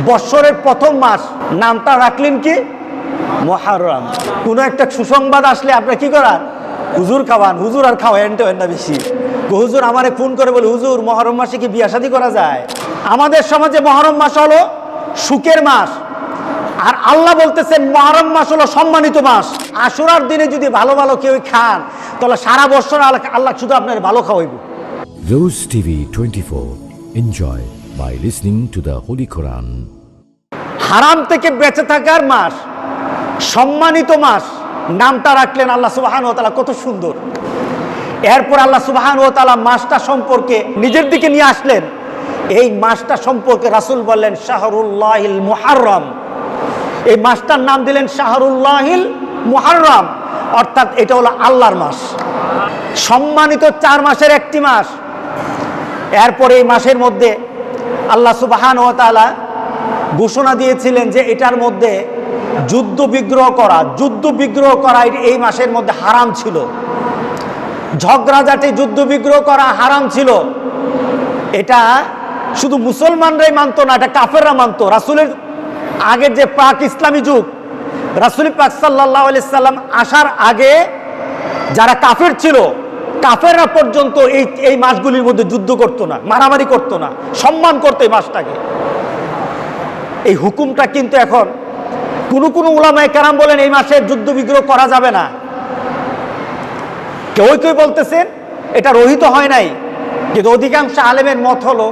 বৎসরের প্রথম মাস, নামটা রাখলেন কি? মুহররম। কোনো একটা সুসংবাদ আসলে আপনার কি করার? হুজুর খাওয়ান। হুজুর আর খাওয়ান না বেশি। হুজুর আমারে ফোন করে বলে, হুজুর মুহররম মাসে কি বিয়া শাদী করা যায়? আমাদের সমাজে মুহররম মাস হলো সুখের মাস, আর আল্লাহ বলতেছেন মুহররম মাস হলো সম্মানিত মাস। আশুরার দিনে যদি ভালো ভালো কেউ খান, তাহলে সারা বছর আল্লাহ শুধু আপনার ভালো খাওয়াইব। Rose TV 24. Enjoy by listening to the Holy Quran. হারাম থেকে বেঁচে থাকার মাস, সম্মানিত মাস, নামটা রাখলেন আল্লাহ সুবহানাহু ওয়া তাআলা। কত সুন্দর। এরপর আল্লাহ সুবহানাহু ওয়া তাআলা মাসটা সম্পর্কে নিজের দিকে নিয়ে আসলেন। এই মাসটা সম্পর্কে রাসূল বললেন শাহরুল্লাহিল মুহররম। এই মাসটার নাম দিলেন শাহরুল্লাহিল মুহররম, অর্থাৎ এটা হলো আল্লাহর মাস, সম্মানিত 4 মাসের একটি মাস। এরপর এই মাসের মধ্যে আল্লাহ সুবহানাহু ওয়া তাআলা ঘোষণা দিয়েছিলেন যে এটার মধ্যে যুদ্ধ বিগ্রহ করা এই মাসের মধ্যে হারাম ছিল। ঝগড়াঝাটি যুদ্ধ বিগ্রহ করা হারাম ছিল। এটা শুধু মুসলমানরাই মানতো না, এটা কাফেররা মানতো। রাসূলের আগের যে পাক ইসলামী যুগ, রাসূল পাক সাল্লাল্লাহু আলাইহি সাল্লাম আসার আগে যারা কাফের ছিল, কাফেররা পর্যন্ত এই মাসগুলির মধ্যে যুদ্ধ করতো না, মারামারি করতো না, সম্মান করতো এই মাসটাকে। এই হুকুমটা কিন্তু এখন কোন উলামায়ে কেরাম বলেন এই মাসে যুদ্ধ বিগ্রহ করা যাবে না। কেউ বলতেছেন এটা রহিত হয় নাই, কিন্তু অধিকাংশ আলেমের মত হলো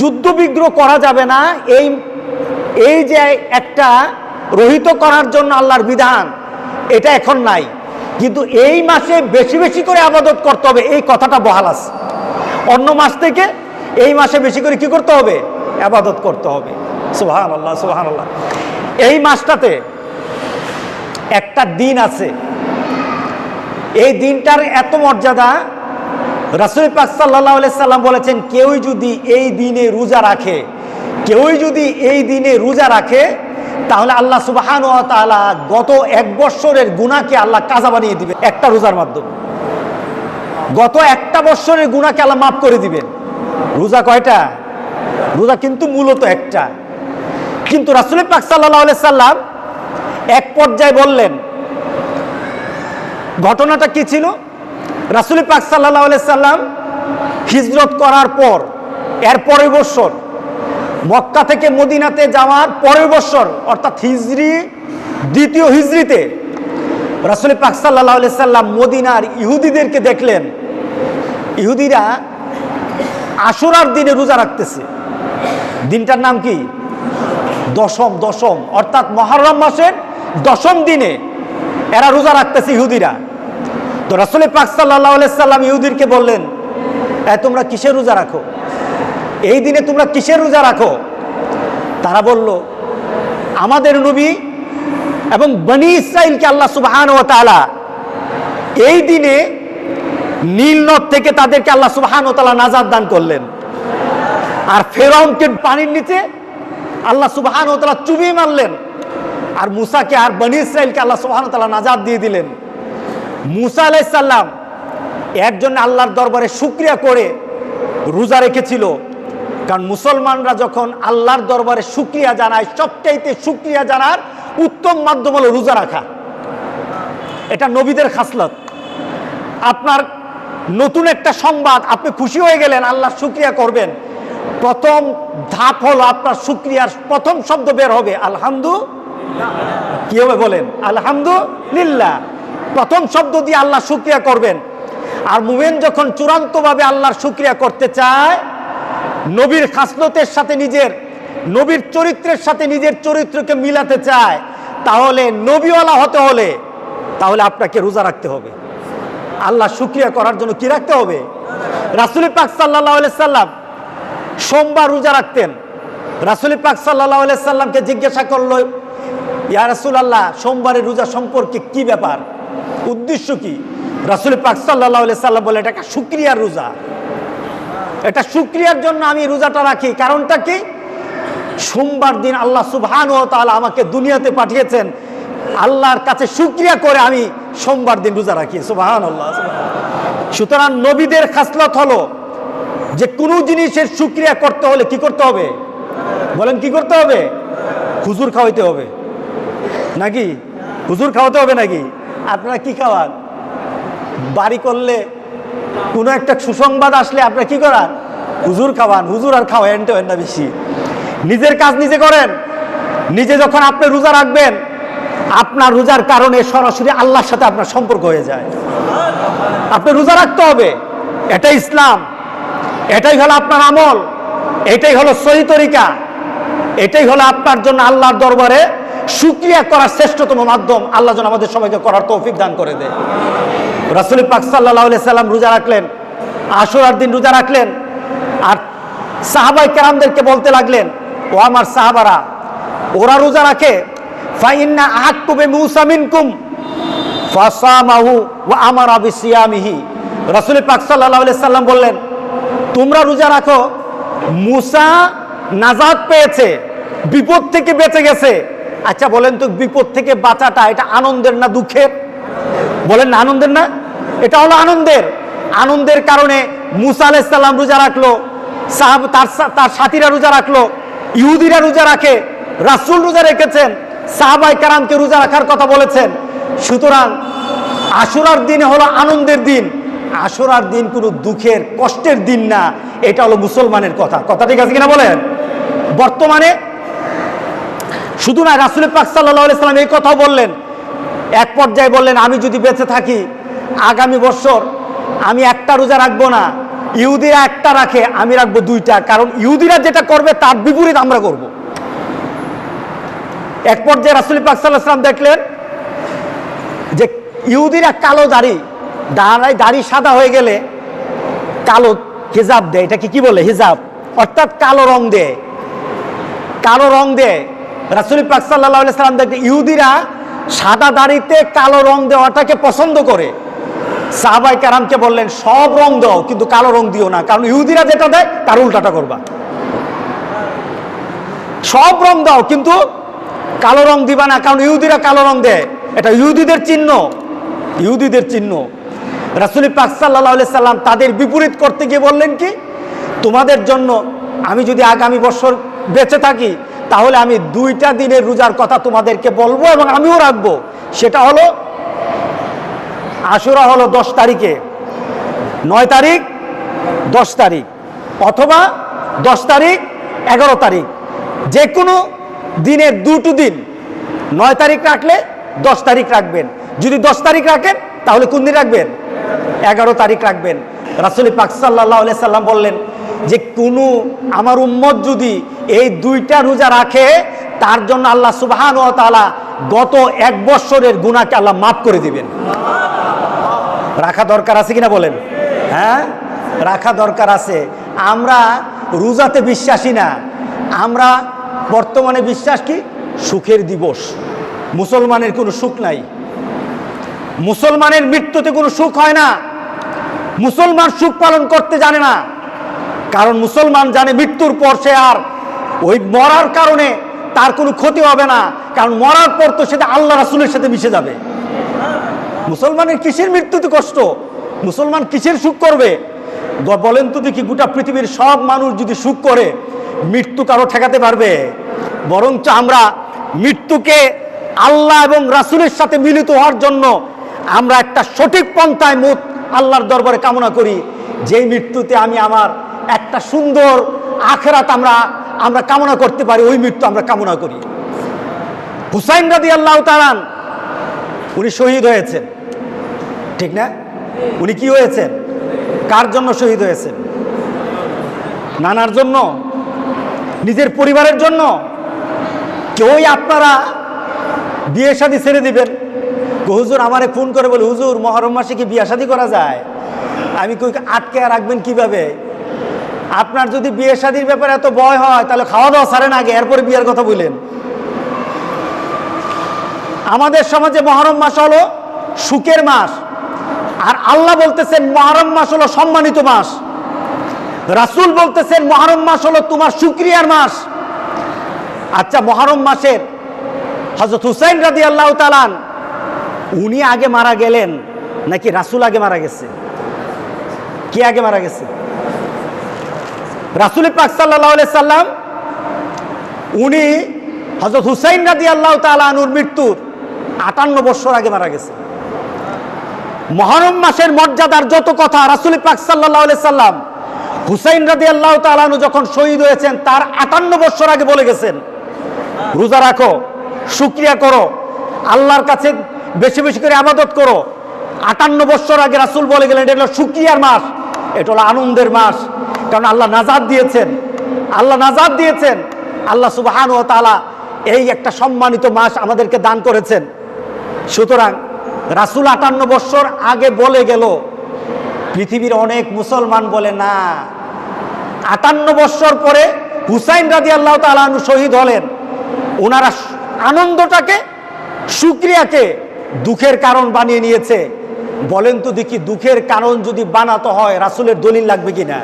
যুদ্ধ বিগ্রহ করা যাবে না। এই যে একটা রহিত করার জন্য আল্লাহর বিধান, এটা এখন নাই, কিন্তু এই মাসে বেশি বেশি করে ইবাদত করতে হবে, এই কথাটা বহাল আছে। অন্য মাস থেকে এই মাসে বেশি করে কি করতে হবে? ইবাদত করতে হবে। সুবহানাল্লাহ, সুবহানাল্লাহ। এই মাসটাতে একটা দিন আছে, এই দিনটার এত মর্যাদা। রাসূল পাক সাল্লাল্লাহু আলাইহি সাল্লাম বলেছেন কেউ যদি এই দিনে রোজা রাখে, তাহলে আল্লাহ সুবহানাহু ওয়া তাআলা গত 1 বৎসরের গুনাহকে আল্লাহ কাজা বানিয়ে দিবেন একটা রোজার মাধ্যমে। গত একটা বৎসরের গুনাহকে আল্লাহ মাফ করে দিবেন। রোজা কয়টা? রোজা কিন্তু মূলত একটা। কিন্তু রাসূল পাক সাল্লাল্লাহু আলাইহি সাল্লাম এক পর্যায়ে বললেন, ঘটনাটা কি ছিল? রাসূল পাক সাল্লাল্লাহু আলাইহি সাল্লাম হিজরত করার পর এর পরের বছর, মক্কা থেকে মদিনাতে যাওয়ার পরের বছর, অর্থাৎ দ্বিতীয় হিজরিতে রাসূল পাক সাল্লাল্লাহু আলাইহি সাল্লাম মদিনার ইহুদিদেরকে দেখলেন। ইহুদিরা আশুরার দিনে রোজা রাখতেছে। দিনটার নাম কি? দশম, অর্থাৎ মুহররম মাসের 10ম দিনে এরা রোজা রাখতেছে ইহুদিরা। তো রাসূল পাক সাল্লাল্লাহু আলাইহি সাল্লাম ইহুদিদেরকে বললেন, তোমরা কিসের রোজা রাখো? এই দিনে তোমরা কিসের রোজা রাখো? তারা বলল, আমাদের নবী এবং বনি ইসরাইলকে আল্লাহ সুবহানাহু ওয়া তাআলা এই দিনে নীল নদ থেকে তাদেরকে আল্লাহ সুবহানাহু ওয়া তাআলা নাজাত দান করলেন, আর ফেরাউনকে পানির নিচে আল্লাহ সুবহানাহু ওয়া তাআলা চুবিয়ে মারলেন, আর মুসাকে আর বনি ইসরাইলকে আল্লাহ সুবহানাহু ওয়া তাআলা নাজাত দিয়ে দিলেন। মুসা আলাইহিস সালাম এর জন্য আল্লাহর দরবারে শুকরিয়া করে রোজা রেখেছিল। কারণ মুসলমানরা যখন আল্লাহর দরবারে শুকরিয়া জানায়, সবচাইতে শুকরিয়া জানার উত্তম মাধ্যম হলো রোজা রাখা। এটা নবীদের খাসলত। আপনার নতুন একটা সংবাদ, আপনি খুশি হয়ে গেলেন, আল্লাহর শুকরিয়া করবেন, প্রথম ধাপ হলো আপনার শুকরিয়ার প্রথম শব্দ বের হবে আলহামদুলিল্লাহ। কি হবে বলেন? আলহামদুলিল্লাহ। প্রথম শব্দ দিয়ে আল্লাহ শুকরিয়া করবেন। আর মুমিন যখন চূড়ান্তভাবে আল্লাহর শুকরিয়া করতে চায়, নবীর খাসলতের সাথে নবীর চরিত্রের সাথে নিজের চরিত্রকে মিলাতে চায়, তাহলে নবীওয়ালা হতে হলে তাহলে আপনাকে রোজা রাখতে হবে। আল্লাহ শুকরিয়া করার জন্য কি রাখতে হবে? রাসূল পাক সাল্লাল্লাহু আলাইহি সাল্লাম সোমবার রোজা রাখতেন। রাসূল পাক সাল্লাল্লাহু আলাইহি সাল্লামকে জিজ্ঞাসা করলো, ইয়া রাসূলুল্লাহ, সোমবারের রোজা সম্পর্কে কি ব্যাপার, উদ্দেশ্য কি? রাসূল পাক সাল্লাল্লাহু আলাইহি সাল্লাম বলে, এটা একটা শুকরিয়ার রোজা, এটা শুকরিয়ার জন্য আমি রোজাটা রাখি। কারণটা কি? সোমবার দিন আল্লাহ সুবহানাহু ওয়া তাআলা আমাকে দুনিয়াতে পাঠিয়েছেন, আল্লাহর কাছে শুকরিয়া করে আমি সোমবার দিন রোজা রাখি। সুবহানাল্লাহ। সুতরাং নবীদের খাসলত হলো যে কোনো জিনিসের শুকরিয়া করতে হলে কি করতে হবে? বলেন কি করতে হবে? হুজুর খাওয়াইতে হবে নাকি? হুজুর খাওয়াতে হবে নাকি? আপনারা কি খাওয়ান? বাড়ি করলে কোনো একটা সুসংবাদ আসলে আপনারা কি করান? হুজুর খাওয়ান। হুজুর আর খাওয়ান না বেশি, নিজের কাজ নিজে করেন। নিজে যখন আপনি রোজা রাখবেন, আপনার রোজার কারণে সরাসরি আল্লাহর সাথে আপনার সম্পর্ক হয়ে যায়। আপনি রোজা রাখতে হবে, এটাই ইসলাম, এটাই হলো আপনার আমল, এটাই হলো সহি তরিকা, এটাই হলো আপনার জন্য আল্লাহর দরবারে শুকরিয়া করার শ্রেষ্ঠতম মাধ্যম। আল্লাহ যেন আমাদের সবাইকে করার তৌফিক দান করে দেয়। রাসূল পাক সাল্লাল্লাহু আলাইহি সাল্লাম রোজা রাখলেন, আশুরার দিন রোজা রাখলেন, আর সাহাবায়ে কেরামদেরকে বলতে লাগলেন, ও আমার সাহাবারা, ওরা রোজা রাখে, ফাইন্না আহাক্কু বিমূসা মিনকুম ফাসামাহু ওয়া আমারা বিসিয়ামিহি। রাসূল পাক সাল্লাল্লাহু আলাইহি সাল্লাম বললেন, তোমরা রোজা রাখো, মুসা নাজাত পেয়েছে, বিপদ থেকে বেঁচে গেছে। আচ্ছা বলেন তো, বিপদ থেকে বাঁচাটা এটা আনন্দের না দুঃখের? বলেন না আনন্দের না? এটা হলো আনন্দের। আনন্দের কারণে মুসা আলাইহিস সালাম রোজা রাখলো, তার সাথীরা রোজা রাখলো, ইহুদিরা রোজা রাখে, রাসূল রোজা রেখেছেন, সাহাবায়ে কেরামকে রোজা রাখার কথা বলেছেন। সুতরাং আশুরার দিন হলো আনন্দের দিন, আশুরার দিন কোনো দুঃখের কষ্টের দিন না। এটা হলো মুসলমানের কথা। কথা ঠিক আছে কিনা বলেন? বর্তমানে শুধু না, রাসূল পাক সাল্লাল্লাহু আলাইহি সাল্লাম এই কথাও বললেন, এক পর্যায়ে বললেন, আমি যদি বেঁচে থাকি আগামী বছর আমি একটা রোজা রাখবো না, ইহুদিরা একটা রাখে, আমি রাখবো দুইটা, কারণ ইহুদিরা যেটা করবে তার বিপরীত আমরা করব। এক পর্যায়ে রাসূল পাক সাল্লাল্লাহু আলাইহি সাল্লাম দেখলেন যে ইহুদিরা কালো দাড়ি সাদা হয়ে গেলে কালো হিজাব দেয়, এটাকে কি বলে? হিজাব, অর্থাৎ কালো রং দেয়, কালো রং দেয়। রাসূল পাক সাল্লাল্লাহু আলাইহি সাল্লাম দেখলেন ইহুদিরা সাদা দাড়িতে কালো রং দেওয়াটাকে পছন্দ করে। সাহাবায়ে কেরামকে বললেন, সব রং দাও কিন্তু কালো রং দিও না, কারণ ইহুদিরা যেটা দেয় তার উল্টাটা করবা। সব রং দাও কিন্তু কালো রং দিবা না, কারণ ইহুদিরা কালো রং দেয়, এটা ইহুদিদের চিহ্ন, ইহুদিদের চিহ্ন। রাসূল পাক সাল্লাল্লাহু আলাইহি সাল্লাম তাদের বিপরীত করতে গিয়ে বললেন কি, তোমাদের জন্য আমি যদি আগামী বছর বেঁচে থাকি তাহলে আমি দুইটা দিনের রোজার কথা তোমাদেরকে বলবো এবং আমিও রাখবো। সেটা হলো আশুরা হলো 10 তারিখে, 9 তারিখ 10 তারিখ, অথবা 10 তারিখ 11 তারিখ, যে কোনো দিনের দুটো দিন। 9 তারিখ রাখলে 10 তারিখ রাখবেন, যদি 10 তারিখ রাখেন তাহলে কোন দিন রাখবেন? 11 তারিখ রাখবেন। রাসূল পাক সাল্লাল্লাহু আলাইহি সাল্লাম বললেন যে কোনো আমার উম্মত যদি এই দুইটা রোজা রাখে তার জন্য আল্লাহ সুবহানাহু ওয়া তাআলা গত 1 বছরের গুনাহকে আল্লাহ মাফ করে দিবেন। রাখা দরকার আছে কিনা বলেন? হ্যাঁ, রাখা দরকার আছে। আমরা রোজাতে বিশ্বাসী না, আমরা বর্তমানে বিশ্বাস কি? সুখের দিবস। মুসলমানের কোনো সুখ নাই, মুসলমানের মৃত্যুতে কোনো সুখ হয় না, মুসলমান সুখ পালন করতে জানে না, কারণ মুসলমান জানে মৃত্যুর পর সে আর ওই মরার কারণে তার কোনো ক্ষতি হবে না, কারণ মরার পর তো সেটা আল্লাহ রাসূলের সাথে মিশে যাবে। মুসলমানের কিসের মৃত্যুতে কষ্ট? মুসলমান কিসের সুখ করবে? বলেন তো দেখি, গোটা পৃথিবীর সব মানুষ যদি সুখ করে মৃত্যু কারো ঠেকাতে পারবে? বরঞ্চ আমরা মৃত্যুকে আল্লাহ এবং রাসূলের সাথে মিলিত হওয়ার জন্য আমরা একটা সঠিক পন্থায় আল্লাহর দরবারে কামনা করি, যেই মৃত্যুতে আমি আমার একটা সুন্দর আখিরাত আমরা কামনা করতে পারি, ওই মৃত্যু আমরা কামনা করি। হুসাইন রাদিয়াল্লাহু তাআলা উনি শহীদ হয়েছেন, ঠিক না? উনি কি হয়েছেন? কার জন্য শহীদ হয়েছেন? নানার জন্য? নিজের পরিবারের জন্য? কেউই আপনারা বিয়ে শাদী ছেড়ে দিবেন? হুজুর আমারে ফোন করে বলে, হুজুর মুহররম মাসে কি বিয়ে শাদী করা যায়? আমি কই আটকে রাখবেন কিভাবে? আপনার যদি বিয়ে শাদীর ব্যাপারে এত ভয় হয় তাহলে খাওয়া দাওয়া ছাড়েন আগে, এরপরে বিয়ের কথা বললেন। আমাদের সমাজে মুহররম মাস হলো সুখের মাস, আর আল্লাহ বলতেছেন মুহররম মাস হলো সম্মানিত মাস, রাসূল বলতেছেন মুহররম মাস হলো তোমার শুকরিয়ার মাস। আচ্ছা, মুহররম মাসের হযরত হুসাইন রাদিয়াল্লাহু তাআলা উনি আগে মারা গেলেন নাকি রাসূল আগে মারা গেছে? কে আগে মারা গেছে? রাসূল পাক সাল্লাল্লাহু আলাইহি সাল্লাম উনি হযরত হুসাইন রাদিয়াল্লাহু তাআলা আনহুর মৃত্যুর 58 বছর আগে মারা গেছে। মুহররম মাসের মর্যাদার যত কথা রাসূল পাক সাল্লাল্লাহু আলাইহি সাল্লাম হুসাইন রাদিয়াল্লাহু তাআলা আনহু যখন শহীদ হয়েছেন তার 58 বছর আগে বলে গেছেন, রোজা রাখো, শুকরিয়া করো, আল্লাহর কাছে বেশি বেশি করে ইবাদত করো। 58 বছর আগে রাসূল বলে গেলেন এটা হলো শুকরিয়ার মাস, এটা হলো আনন্দের মাস। কারণ আল্লাহ নাজাত দিয়েছেন, আল্লাহ নাজাত দিয়েছেন, আল্লাহ সুবহানাহু ওয়া তাআলা এই একটা সম্মানিত মাস আমাদেরকে দান করেছেন। সুতরাং রাসূল 58 বছর আগে বলে গেল, পৃথিবীর অনেক মুসলমান বলে না। 58 বছর পরে হুসাইন রাদিয়াল্লাহু তাআলা আনহু শহীদ হলেন। ওনারা আনন্দটাকে, শুকরিয়াকে দুঃখের কারণ বানিয়ে নিয়েছে। বলেন তো দেখি, দুঃখের কারণ যদি বানাতে হয় রাসূলের দলিল লাগবে কিনা?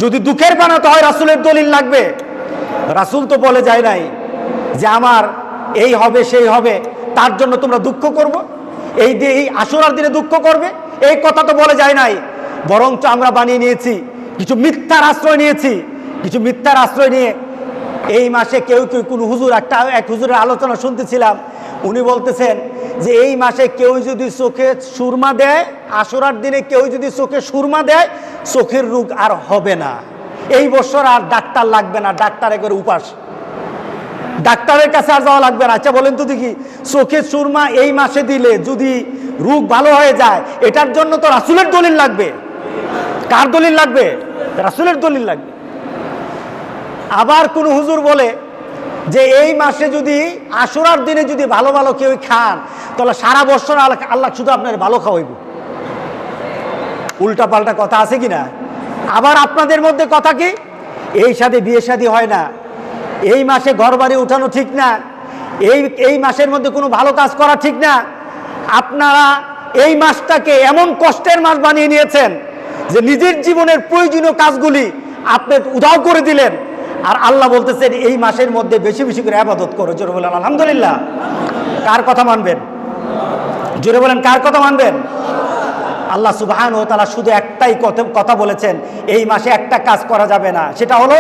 যদি দুঃখের বানাতে হয় রাসূলের দলিল লাগবে। রাসূল তো বলে যায় নাই যে আমার এই হবে সেই হবে তার জন্য তোমরা দুঃখ করবো, এই আশুরার দিনে দুঃখ করবে, এই কথা তো বলে যায় নাই। বরঞ্চ আমরা বানিয়ে নিয়েছি, কিছু মিথ্যার আশ্রয় নিয়েছি। কিছু মিথ্যার আশ্রয় নিয়ে এই মাসে কেউ কেউ কোন হুজুর, এক হুজুরের আলোচনা শুনতেছিলাম, উনি বলতেছেন যে এই মাসে কেউ যদি চোখে সুরমা দেয়, আশুরার দিনে কেউ যদি চোখে সুরমা দেয়, চোখের রোগ আর হবে না, এই বছর আর ডাক্তার লাগবে না, ডাক্তার একবার উপাস, ডাক্তারের কাছে আর যাওয়া লাগবে না। আচ্ছা বলেন তো দেখি, চোখে সুরমা এই মাসে দিলে যদি রোগ ভালো হয়ে যায়, এটার জন্য তো রাসূলের দলিল লাগবে। কার দলিল লাগবে? রাসূলের দলিল লাগবে। আবার কোন হুজুর বলে যে এই মাসে যদি আশুরার দিনে যদি ভালো ভালো কেউ খান, তাহলে সারা বছর আল্লাহ শুধু আপনার ভালো খাওয়াইব। উল্টা পাল্টা কথা আছে কিনা? আবার আপনাদের মধ্যে কথা কি, এই সাথে বিয়ে শাদী হয় না, এই মাসে ঘর বাড়ি উঠানো ঠিক না, এই মাসের মধ্যে কোনো ভালো কাজ করা ঠিক না। আপনারা এই মাসটাকে এমন কষ্টের মাস বানিয়ে নিয়েছেন যে নিজের জীবনের প্রয়োজনীয় কাজগুলি আপনি উধাও করে দিলেন। আর আল্লাহ বলতেছেন এই মাসের মধ্যে বেশি বেশি করে ইবাদত করো। জোরে বলেন আলহামদুলিল্লাহ। কার কথা মানবেন? জোরে বলেন কার কথা মানবেন? আল্লাহ সুবহানাহু ওয়া তাআলা শুধু একটাই কথা বলেছেন, এই মাসে একটা কাজ করা যাবে না, সেটা হলো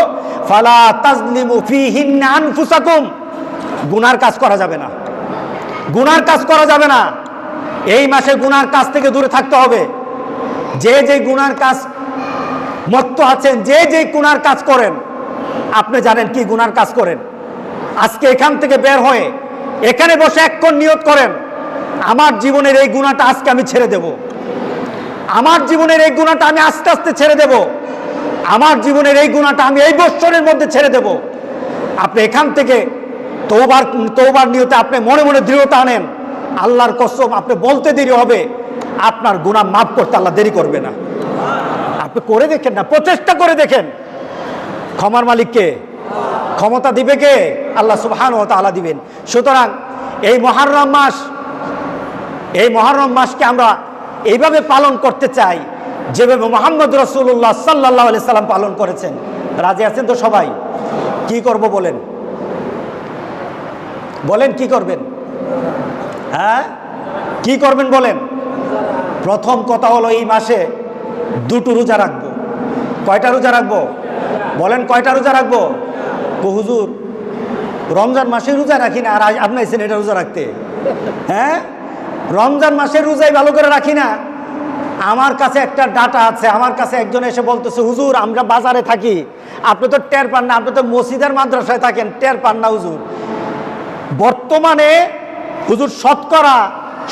ফালা তাজলিমু ফীহিন্না আনফুসাকুম। গুনার কাজ করা যাবে না, গুনার কাজ করা যাবে না। এই মাসে গুনার কাজ থেকে দূরে থাকতে হবে। যে যে গুনার কাজ মত্ত আছেন, যে যে গুনার কাজ করেন, আপনি জানেন কি গুনার কাজ করেন, আজকে এখান থেকে বের হয়ে এখানে বসে এক্ষণ নিয়ত করেন, আমার জীবনের এই গুনাহটা আজকে আমি ছেড়ে দেব, আমার জীবনের এই গুনাহটা আমি আস্তে আস্তে ছেড়ে দেব, আমার জীবনের এই গুনাহটা আমি এই বছরের মধ্যে ছেড়ে দেব। আপনি এখান থেকে তওবার নিয়তে আপনি মনে মনে দৃঢ়তা আনেন, আল্লাহর কসম আপনি বলতে দেরি হবে, আপনার গুনাহ মাফ করতে আল্লাহ দেরি করবে না। আপনি করে দেখেন না, প্রচেষ্টা করে দেখেন। ক্ষমার মালিককে ক্ষমতা দিবে কে? আল্লাহ সুবহানাহু ওয়া তাআলা দিবেন। সুতরাং এই মুহররম মাস, এই মুহররম মাসকে আমরা এইভাবে পালন করতে চাই যেভাবে মুহাম্মদ রাসূলুল্লাহ সাল্লাল্লাহু আলাইহি সাল্লাম পালন করেছেন। রাজি আছেন তো সবাই? কি করব বলেন, বলেন কি করবেন? হ্যাঁ কি করবেন বলেন? প্রথম কথা হলো এই মাসে দুটো রোজা রাখবো। কয়টা রোজা রাখবো বলেন? কয়টা রোজা রাখবো? হুজুর রমজান মাসে রোজা রাখি না, আর আপনি এসেছেন এটা রোজা রাখতে? হ্যাঁ, রমজান মাসের রোজাই ভালো করে রাখি না। আমার কাছে একটা ডাটা আছে, আমার কাছে একজন এসে বলতেছে, হুজুর আমরা বাজারে থাকি, আপনি তো টের পান না, আপনি তো মসজিদের মাদ্রাসায় থাকেন, টের পান না হুজুর। বর্তমানে হুজুর শতকরা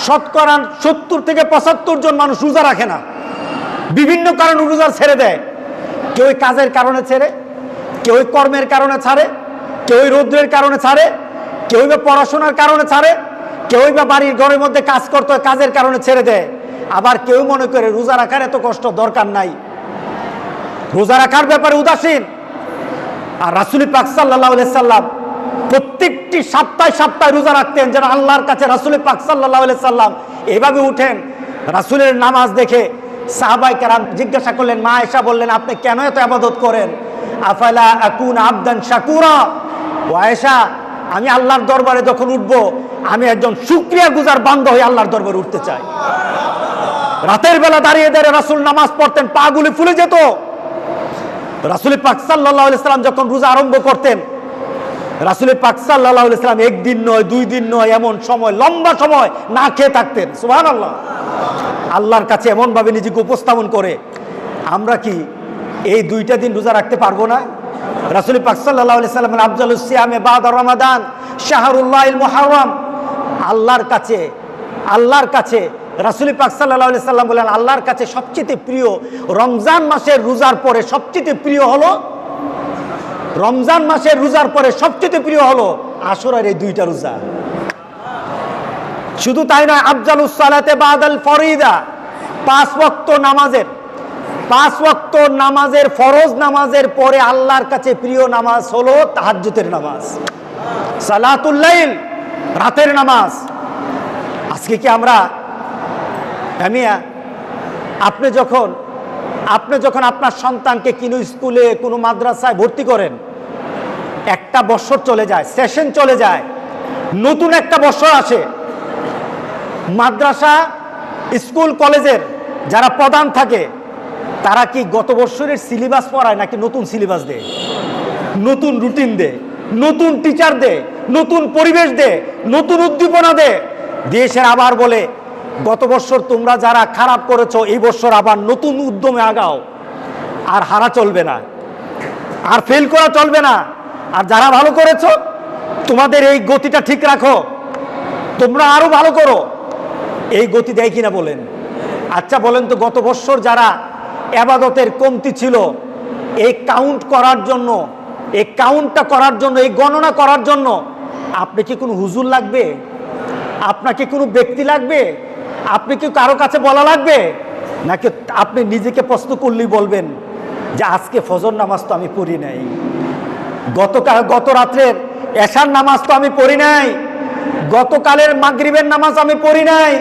70 থেকে 75 জন মানুষ রোজা রাখে না, বিভিন্ন কারণে রোজা ছেড়ে দেয়। কেউ কাজের কারণে ছেড়ে, কেউ কর্মের কারণে ছাড়ে, কেউ রৌদ্রের কারণে ছাড়ে, কেউ বা পড়াশোনার কারণে ছাড়ে, কেউ বা বাড়ির ঘরের মধ্যে কাজ করতে হয় কাজের কারণে ছেড়ে দেয়। আবার কেউ মনে করে রোজা রাখার এত কষ্ট দরকার নাই, রোজা রাখার ব্যাপারে উদাসীন। আর রাসূল পাক সাল্লাল্লাহু আলাইহি সাল্লাম প্রত্যেকটি সপ্তাহে রোজা রাখতেন, যেন আল্লাহর কাছে রাসূল পাক সাল্লাল্লাহু আলাইহি সাল্লাম এভাবে উঠেন। রাসূলের নামাজ দেখে সাহাবায়ে কেরাম জিজ্ঞাসা করলেন, মা আয়েশা বললেন, আপনি কেন এত ইবাদত করেন? আফালা আকুনা আবদান শাকুরা। ও আয়েশা, আমি আল্লাহর দরবারে যখন উঠবো, আমি একজন শুকরিয়া গুজার বান্দা হয়ে আল্লাহর দরবারে উঠতে চাই। রাতের বেলা দাঁড়িয়ে দাঁড়িয়ে রাসূল নামাজ পড়তেন, পা গুলি ফুলে যেত। রাসূল পাক সাল্লাল্লাহু আলাইহি সাল্লাম যখন রোজা আরম্ভ করতেন, রাসূল পাক সাল্লাল্লাহু আলাইহি সাল্লাম একদিন নয়, 2 দিন নয়, এমন সময় লম্বা সময় না খেয়ে থাকতেন। সুবহানাল্লাহ। আল্লাহর কাছে এমন ভাবে নিজেকে উপস্থাপন করে আমরা কি এই 2টা দিন রোজা রাখতে পারবো না? রাসূল পাক সাল্লাল্লাহু আলাইহি সাল্লাম আফজালুস সিয়ামে বাদা রমাদান শাহরুল্লাহিল মুহাররম। আল্লাহর কাছে রাসূল পাক সাল্লাল্লাহু আলাইহি সাল্লাম বলেন আল্লাহর কাছে সবচেয়ে প্রিয় রমজান মাসের রোজার পরে সবচেয়ে প্রিয় হলো রমজান মাসের রোজার পরে সবচেয়ে প্রিয় হলো আশুরার এই 2টা রোজা। শুধু তাই নয়, আফজালুস সালাতে বাদাল ফরিদা, 5 ওয়াক্ত নামাজের ফরজ নামাজের পরে আল্লাহর কাছে প্রিয় নামাজ হলো তাহাজ্জুদের নামাজ, সালাতুল লাইল, রাতের নামাজ। আজকে কি আমরা আপনি যখন আপনার সন্তানকে কোনো স্কুলে কোনো মাদ্রাসায় ভর্তি করেন, একটা বছর চলে যায়, সেশন চলে যায়, নতুন একটা বছর আসে। মাদ্রাসা, স্কুল, কলেজের যারা প্রধান থাকে তারা কি গত বছরের সিলেবাস পড়ায় নাকি নতুন সিলেবাস দেয়, নতুন রুটিন দেয়, নতুন টিচার দেয়, নতুন পরিবেশ দেয়, নতুন উদ্দীপনা দেয়, দেশের আবার বলে গত বছর তোমরা যারা খারাপ করেছো এই বছর আবার নতুন উদ্যমে আগাও, আর হারা চলবে না, আর ফেল করা চলবে না, আর যারা ভালো করেছো তোমাদের এই গতিটা ঠিক রাখো, তোমরা আরো ভালো করো। এই গতি দেয় কিনা বলেন? আচ্ছা বলেন তো, গত বছর যারা ইবাদতের কমতি ছিল, এই কাউন্টটা করার জন্য, এই গণনা করার জন্য আপনি কি কোনো হুজুর লাগবে? আপনাকে কোনো ব্যক্তি লাগবে? আপনি কি কারো কাছে বলা লাগবে? নাকি আপনি নিজেকে প্রশ্ন করলেই বলবেন যে আজকে ফজর নামাজ তো আমি পড়ি নাই, গত রাত্রের এশার নামাজ তো আমি পড়ি নাই, গতকালের মাগরিবের নামাজ আমি পড়ি নাই,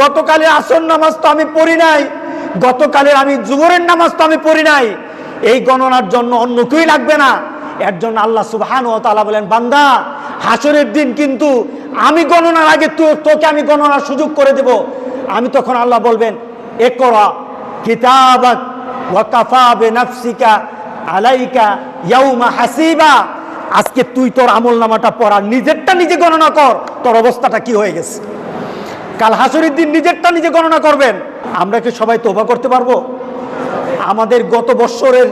গতকালের আসর নামাজ তো আমি পড়ি নাই, গতকালের আমি জুহরের নামাজ তো আমি পড়ি নাই। এই গণনার জন্য অন্য কেউই লাগবে না। এর জন্য আল্লাহ সুবহানাহু ওয়া তাআলা বলেন, বান্দা হাসরের দিন কিন্তু আমি গণনার আগে তোকে আমি গণনার সুযোগ করে দেব। আমি তখন আল্লাহ বলবেন, ইকরা কিতাবাক ওয়া কাফা বিনাফসিকা আলাইকা ইয়াউমা হাসিবা। আজকে তুই তোর আমলনামাটা পড়া, নিজেরটা নিজে গণনা কর, তোর অবস্থাটা কি হয়ে গেছে। কাল হাসরের দিন নিজেরটা নিজে গণনা করবেন। আমরা কি সবাই তওবা করতে পারবো? আমাদের গত বছরের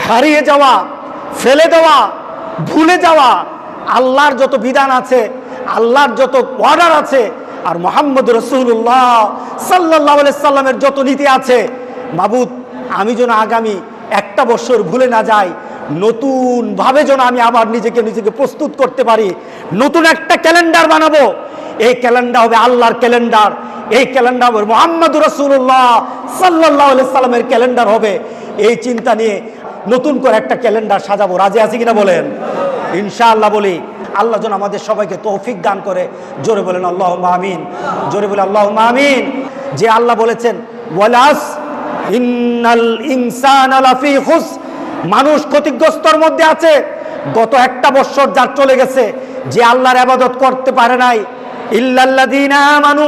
হারিয়ে যাওয়া, ফেলে দেওয়া, ভুলে যাওয়া আল্লাহর যত বিধান আছে, আল্লাহর যত অর্ডার আছে, আর মুহাম্মদ রাসূলুল্লাহ সাল্লাল্লাহু আলাইহি সাল্লামের যত নীতি আছে, মাবুদ আমি যেন আগামী একটা বছর ভুলে না যাই, নতুন ভাবে যেন আমি আবার নিজেকে প্রস্তুত করতে পারি। নতুন একটা ক্যালেন্ডার বানাবো, এই ক্যালেন্ডার হবে আল্লাহর ক্যালেন্ডার, এই ক্যালেন্ডার হবে মুহাম্মদ রাসূলুল্লাহ সাল্লাল্লাহু আলাইহি সাল্লামের ক্যালেন্ডার হবে। এই চিন্তা নিয়ে নতুন করে একটা ক্যালেন্ডার সাজাবো। রাজি আছি কিনা বলেন? ইনশাআল্লাহ বলি। আল্লাহ যেন আমাদের সবাইকে তৌফিক দান করে। জোরে বলেন আল্লাহুম্মা আমিন, জোরে বলে আল্লাহুম্মা আমিন। যে আল্লাহ বলেছেন ওয়ালাস ইন্নাল ইনসানা লাফি খুস, মানুষ ক্ষতিগ্রস্তর মধ্যে আছে। গত একটা বছর যার চলে গেছে, যে আল্লাহর ইবাদত করতে পারে নাই, ইল্লাল্লাযীনা আমানু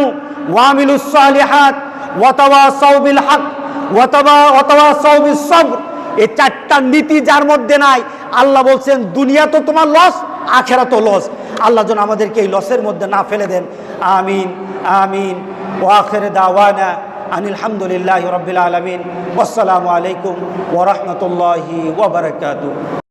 ওয়া আমিলুস সালিহাত ওয়া তাওয়াসাউ বিল হক ওয়া তাওয়াসাউ বিস সবর, এই 4টা নীতি যার মধ্যে নাই, আল্লাহ বলছেন দুনিয়া তো তোমার লস, আখিরাত তো লস। আল্লাহ যেন আমাদেরকে এই লসের মধ্যে না ফেলে দেন। আমিন আমিন। ওয়া আখির দাওয়ানা আনিল হামদুলিল্লাহি রাব্বিল আলামিন। ওয়াসসালামু আলাইকুম ওয়া রাহমাতুল্লাহি ওয়া বারাকাতুহু।